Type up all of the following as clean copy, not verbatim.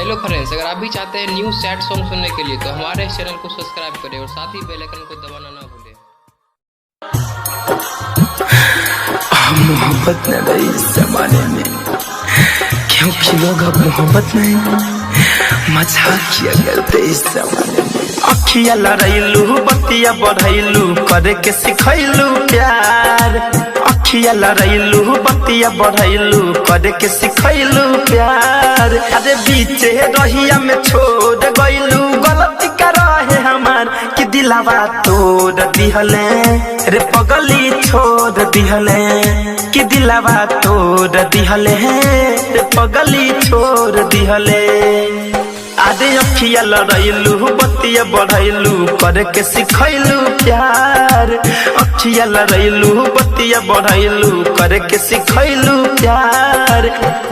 Hello friends, अगर आप भी चाहते हैं न्यू सैड सॉन्ग सुनने के लिए तो हमारे इस चैनल को सब्सक्राइब करें और साथ ही बेल आइकन को दबाना ना भूलें। मोहब्बत न रही इस जमाने में, क्योंकि लोग अब मोहब्बत नहीं मजाक किया करते इस जमाने में। अखिया लड़ैलू बतिया बढ़ैलू करे के सिखैलू प्यार। अखिया लड़ैलू बतिया बढ़ैलू करे के सिखैलू प्यार। अरे बीचे रहिया में छोड़ गइलू गलती कर है हमार कि दिलावा तोड़ दिहले रे पगली छोड़ दिहले कि दिलावा तोड़ दिहले रे पगली छोड़ दिहले। आदे अखिया लड़ैलू बतिया बढ़ैलू करे के सिखैलू प्यार। अखिया लड़ैलू बतिया बढ़ैलू करे के सिखैलू प्यार।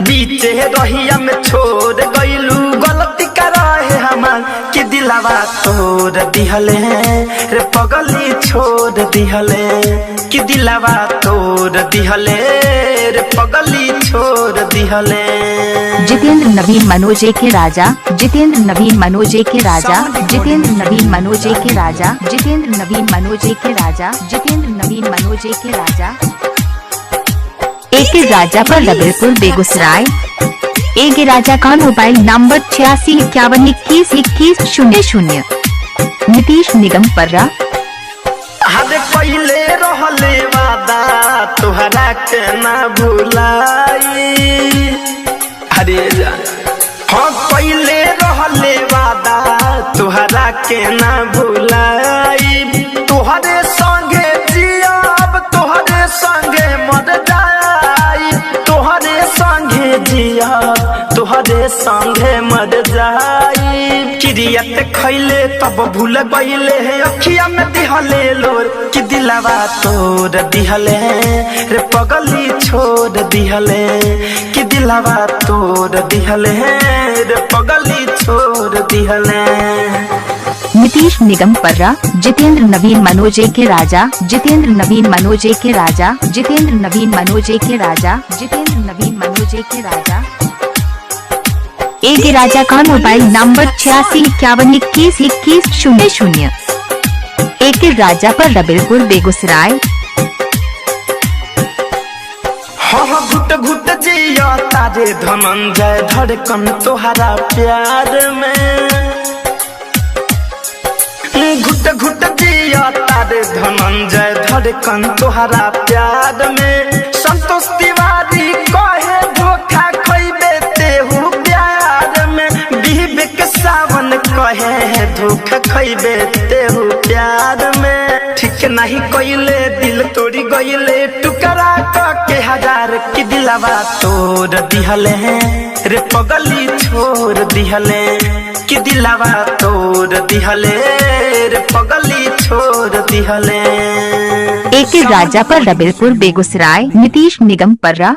बीचे रहिया में छोड़ गइलू गलती कर है हमार कि दिलावा तोड़ दिहले रे पगली छोड़ दिहले कि दिलावा तोड़ दिहले रे पगली छोड़ दिहले। जितेंद्र नवीन मनोजे के राजा, जितेंद्र नवीन मनोजे के राजा, जितेंद्र नवीन मनोजे के राजा, जितेंद्र नवीन मनोजे के राजा, जितेंद्र नवीन मनोजे के राजा। एक राजा पर रबीरपुर बेगूसराय। एक राजा का मोबाइल नंबर 8651212100। नीतीश निगम पर्रा। हरे पहले रहले वादा तोहरा के ना भुलाई। हरे हाँ पहले रहले वादा तोहरा के ना भुलाई। तोहरे संगे जियाब तोहरे संगे मर जाई। तोहरे संगे जियाब तोहरे संगे मर जाई। किरियत खैले तब भूल गइले अखिया में दिहले लोर कि दिलावा तोड़ दिहले रे पगली छोड़ दिहले कि दिलावा तोड़ दिहले रे पगली छोड़ दिहले। नीतीश निगम पर्रा। जितेंद्र नवीन मनोजे के राजा, जितेंद्र नवीन मनोजे के राजा, जितेंद्र नवीन मनोजे के राजा, जितेंद्र नवीन मनोजे के राजा। एक राजा का मोबाइल नंबर 8651212100। एक राजा पर रबीरपुर बेगूसराय। हाँ घुट घुट जिया तारे धनंजय धड़कन तोहरा प्यार में। घुट घुट जिया तारे धनंजय धड़कन तोहरा प्यार में। संतोष तिवारी कहे धोखा खइबे तेहू प्यार में। विवेक सावन कहे धोखा खइबे तेहू प्यार में। ठीक नहीं कइले दिल तोड़ी गइले टुकड़ा के हजार कि दिलावा तोड़ दिहले रे पगली छोड़ दिहले कि दिलावा तोड़ दिहले रे पगली छोड़ दिहले। एक राजा पर रबीरपुर बेगूसराय। नीतीश निगम पर्रा।